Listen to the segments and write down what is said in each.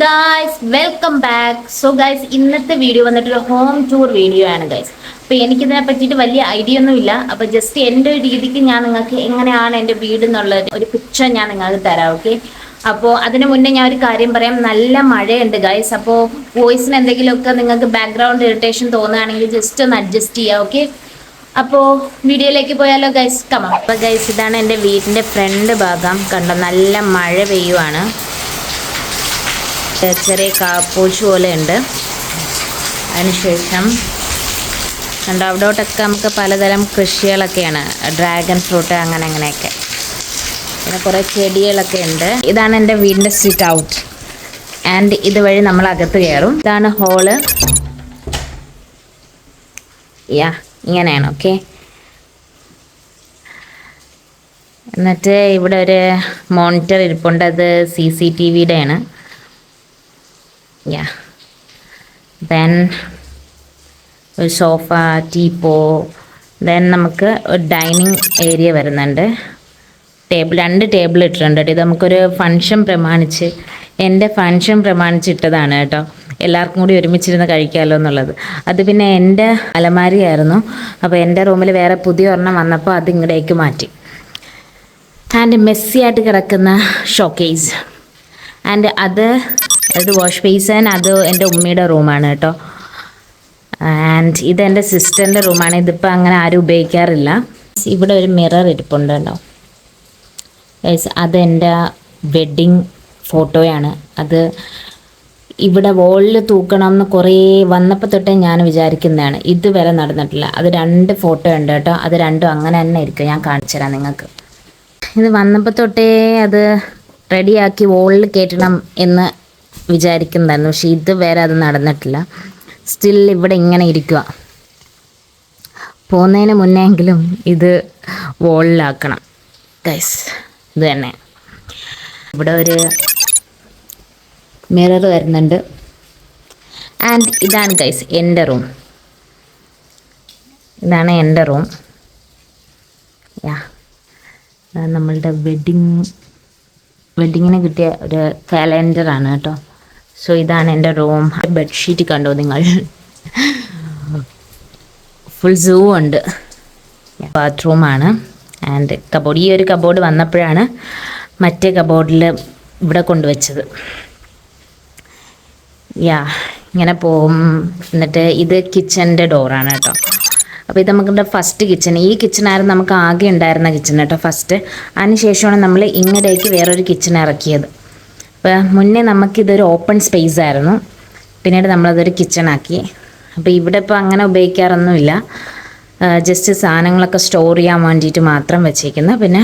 Guys welcome back. So guys ഇന്നത്തെ video വന്നിട്ടൊരു home tour video ആണ് guys. അപ്പോൾ എനിക്കിതിനെ പറ്റിയിട്ട് വലിയ ഐഡിയ ഒന്നുമില്ല. അപ്പോൾ ജസ്റ്റ് എൻ്റെ ഒരു രീതിക്ക് ഞാൻ നിങ്ങൾക്ക് എങ്ങനെയാണ് എൻ്റെ വീട് എന്നുള്ള ഒരു പിക്ചർ ഞാൻ നിങ്ങൾക്ക് തരാം. ഓക്കെ, അപ്പോൾ അതിന് മുന്നേ ഞാൻ ഒരു കാര്യം പറയാം. നല്ല മഴയുണ്ട് ഗായ്സ്. അപ്പോൾ വോയിസിന് എന്തെങ്കിലുമൊക്കെ നിങ്ങൾക്ക് ബാക്ക്ഗ്രൗണ്ട് ഇറിറ്റേഷൻ തോന്നുകയാണെങ്കിൽ ജസ്റ്റ് ഒന്ന് അഡ്ജസ്റ്റ് ചെയ്യുക. ഓക്കെ, അപ്പോൾ വീഡിയോയിലേക്ക് പോയാലോ ഗൈസ്, കമാ. അപ്പോൾ ഗൈസ് ഇതാണ് എൻ്റെ വീടിൻ്റെ ഫ്രണ്ട് ഭാഗം. കണ്ടോ, നല്ല മഴ പെയ്യുവാണ്. ചെറിയ കാപ്പൂച്ച് പോലെ ഉണ്ട്. അതിനുശേഷം കണ്ടോ, അവിടോട്ടൊക്കെ നമുക്ക് പലതരം കൃഷികളൊക്കെയാണ്, ഡ്രാഗൺ ഫ്രൂട്ട് അങ്ങനെയൊക്കെ. പിന്നെ കുറേ ചെടികളൊക്കെ ഉണ്ട്. ഇതാണ് എൻ്റെ വീടിൻ്റെ സിറ്റ് ഔട്ട്. ആൻഡ് ഇതുവഴി നമ്മൾ അകത്ത് കയറും. ഇതാണ് ഹോള്. ഇങ്ങനെയാണ്. ഓക്കെ, എന്നിട്ട് ഇവിടെ ഒരു മോണിറ്റർ ഇരിപ്പുണ്ട്. അത് CCTVയുടെ ആണ്. ദെൻ ഒരു സോഫ, ടീപ്പോ. ദെൻ നമുക്ക് ഒരു ഡൈനിങ് ഏരിയ വരുന്നുണ്ട്. രണ്ട് ടേബിൾ ഇട്ടിട്ടുണ്ട്. ഇത് നമുക്കൊരു ഫങ്ഷൻ പ്രമാണിച്ച്, എൻ്റെ ഫങ്ഷൻ പ്രമാണിച്ച് ഇട്ടതാണ് കേട്ടോ. എല്ലാവർക്കും കൂടി ഒരുമിച്ചിരുന്ന് കഴിക്കാമല്ലോ എന്നുള്ളത്. അത് പിന്നെ എൻ്റെ അലമാരിയായിരുന്നു. അപ്പോൾ എൻ്റെ റൂമിൽ വേറെ പുതിയ ഒരെണ്ണം വന്നപ്പോൾ അത് ഇങ്ങടേക്ക് മാറ്റി. ആൻഡ് മെസ്സി ആയിട്ട് കിടക്കുന്ന ഷോക്കേസ്. ആൻഡ് അത് വാഷ് ബേസിൻ. അത് എൻ്റെ ഉമ്മയുടെ റൂമാണ് കേട്ടോ. ആൻഡ് ഇത് എൻ്റെ സിസ്റ്ററിൻ്റെ റൂമാണ്. ഇതിപ്പോൾ അങ്ങനെ ആരും ഉപയോഗിക്കാറില്ല. ഇവിടെ ഒരു മിറർ ഇരിപ്പുണ്ട് കേട്ടോ. അത് എൻ്റെ വെഡ്ഡിങ് ഫോട്ടോയാണ്. അത് ഇവിടെ വോളിൽ തൂക്കണം എന്ന് കുറേ വന്നപ്പോൾ തൊട്ടേ ഞാൻ വിചാരിക്കുന്നതാണ്. ഇതുവരെ നടന്നിട്ടില്ല. അത് 2 ഫോട്ടോ ഉണ്ട് കേട്ടോ. അത് രണ്ടും അങ്ങനെ തന്നെ ഇരിക്കും. ഞാൻ കാണിച്ചു തരാം നിങ്ങൾക്ക്. ഇത് വന്നപ്പോൾ തൊട്ടേ അത് റെഡിയാക്കി വോളിൽ കയറ്റണം എന്ന് വിചാരിക്കുന്നതായിരുന്നു. പക്ഷെ ഇതുവരെ അത് നടന്നിട്ടില്ല. സ്റ്റിൽ ഇവിടെ ഇങ്ങനെ ഇരിക്കുക. പോകുന്നതിന് മുന്നെങ്കിലും ഇത് വോളിലാക്കണം ഗൈസ്. ഇത് തന്നെ. ഇവിടെ ഒരു മിറർ വരുന്നുണ്ട്. ആൻഡ് ഇതാണ് ഗൈസ് എൻ്റെ റൂം. ഇതാണ് എൻ്റെ റൂം. നമ്മളുടെ വെഡ്ഡിങ്ങിന് കിട്ടിയ ഒരു കാലണ്ടറാണ് കേട്ടോ. സോ ഇതാണ് എൻ്റെ റൂം. ബെഡ്ഷീറ്റ് കണ്ടോ നിങ്ങൾ? ഫുൾ സൂ ഉണ്ട്. ബാത്റൂമാണ്. And cupboard. ഈ ഒരു കബോർഡ് വന്നപ്പോഴാണ് മറ്റേ കബോർഡിൽ ഇവിടെ കൊണ്ടുവച്ചത്. ഇങ്ങനെ പോവും. എന്നിട്ട് ഇത് കിച്ചൻ്റെ ഡോറാണ് കേട്ടോ. അപ്പോൾ ഇത് നമുക്കിവിടെ ഫസ്റ്റ് കിച്ചൺ. ഈ കിച്ചണായിരുന്നു നമുക്ക് ആകെ ഉണ്ടായിരുന്ന കിച്ചൺ കേട്ടോ, ഫസ്റ്റ്. അതിനുശേഷമാണ് നമ്മൾ ഇങ്ങടേക്ക് വേറൊരു കിച്ചൺ ഇറക്കിയത്. അപ്പോൾ മുന്നേ നമുക്കിതൊരു ഓപ്പൺ സ്പേസ് ആയിരുന്നു. പിന്നീട് നമ്മളതൊരു കിച്ചണാക്കി. അപ്പോൾ ഇവിടെ ഇപ്പോൾ അങ്ങനെ ഉപയോഗിക്കാറൊന്നുമില്ല. ജസ്റ്റ് സാധനങ്ങളൊക്കെ സ്റ്റോർ ചെയ്യാൻ വേണ്ടിയിട്ട് മാത്രം വെച്ചേക്കുന്നു. പിന്നെ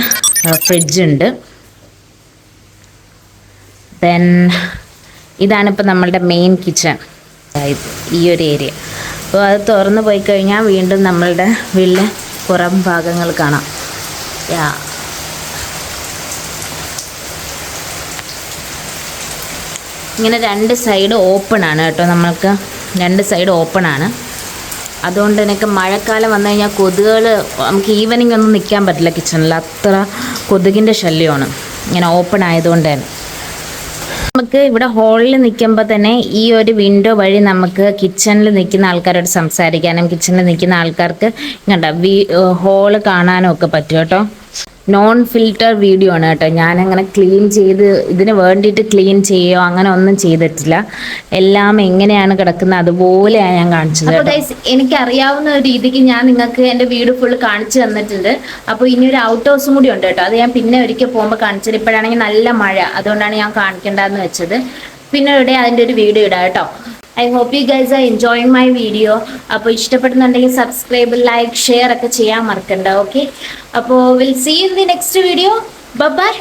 ഫ്രിഡ്ജുണ്ട്. ദെൻ ഇതാണിപ്പോൾ നമ്മളുടെ മെയിൻ കിച്ചൺ, ഈ ഒരു ഏരിയ. അപ്പോൾ അത് തുറന്ന് പോയി കഴിഞ്ഞാൽ വീണ്ടും നമ്മളുടെ വീട്ടിലെ പുറം ഭാഗങ്ങൾ കാണാം. ഇങ്ങനെ 2 സൈഡ് ഓപ്പൺ ആണ് കേട്ടോ. നമ്മൾക്ക് 2 സൈഡ് ഓപ്പൺ ആണ്. അതുകൊണ്ട് എനിക്ക് മഴക്കാലം വന്നു കഴിഞ്ഞാൽ കൊതുകുകൾ, നമുക്ക് ഈവനിങ് ഒന്നും നിൽക്കാൻ പറ്റില്ല കിച്ചണിൽ. അത്ര കൊതുകിൻ്റെ ശല്യമാണ് ഇങ്ങനെ ഓപ്പൺ ആയതുകൊണ്ട് തന്നെ. നമുക്ക് ഇവിടെ ഹോളിൽ നിൽക്കുമ്പോൾ തന്നെ ഈ ഒരു വിൻഡോ വഴി നമുക്ക് കിച്ചണിൽ നിൽക്കുന്ന ആൾക്കാരോട് സംസാരിക്കാനും കിച്ചണിൽ നിൽക്കുന്ന ആൾക്കാർക്ക് കണ്ട ഹോള് കാണാനും ഒക്കെ പറ്റും കേട്ടോ. നോൺ ഫിൽറ്റർ വീഡിയോ ആണ് കേട്ടോ. ഞാനങ്ങനെ ക്ലീൻ ചെയ്ത് ഇതിന് വേണ്ടിയിട്ട് ക്ലീൻ ചെയ്യുകയോ അങ്ങനെ ഒന്നും ചെയ്തിട്ടില്ല. എല്ലാം എങ്ങനെയാണ് കിടക്കുന്നത് അതുപോലെയാണ് ഞാൻ കാണിച്ചത്. അപ്പോൾ ഗൈസ്, എനിക്കറിയാവുന്ന ഒരു രീതിക്ക് ഞാൻ നിങ്ങൾക്ക് എൻ്റെ വീട് ഫുള്ള് കാണിച്ചു തന്നിട്ടുണ്ട്. അപ്പോൾ ഇനി ഒരു ഔട്ട് ഹൗസും കൂടി ഉണ്ട് കേട്ടോ. അത് ഞാൻ പിന്നെ ഒരിക്കൽ പോകുമ്പോൾ കാണിച്ചത്. ഇപ്പോഴാണെങ്കിൽ നല്ല മഴ, അതുകൊണ്ടാണ് ഞാൻ കാണിക്കേണ്ടതെന്ന് വെച്ചത്. പിന്നെ ഇവിടെ അതിൻ്റെ ഒരു വീഡിയോ ഇടാം കേട്ടോ. I hope you guys are enjoying my video. അപ്പോൾ ഇഷ്ടപ്പെടുന്നുണ്ടെങ്കിൽ സബ്സ്ക്രൈബ്, ലൈക്ക്, ഷെയർ ഒക്കെ ചെയ്യാൻ മറക്കണ്ട. ഓക്കെ, അപ്പോൾ will see in the next video. By.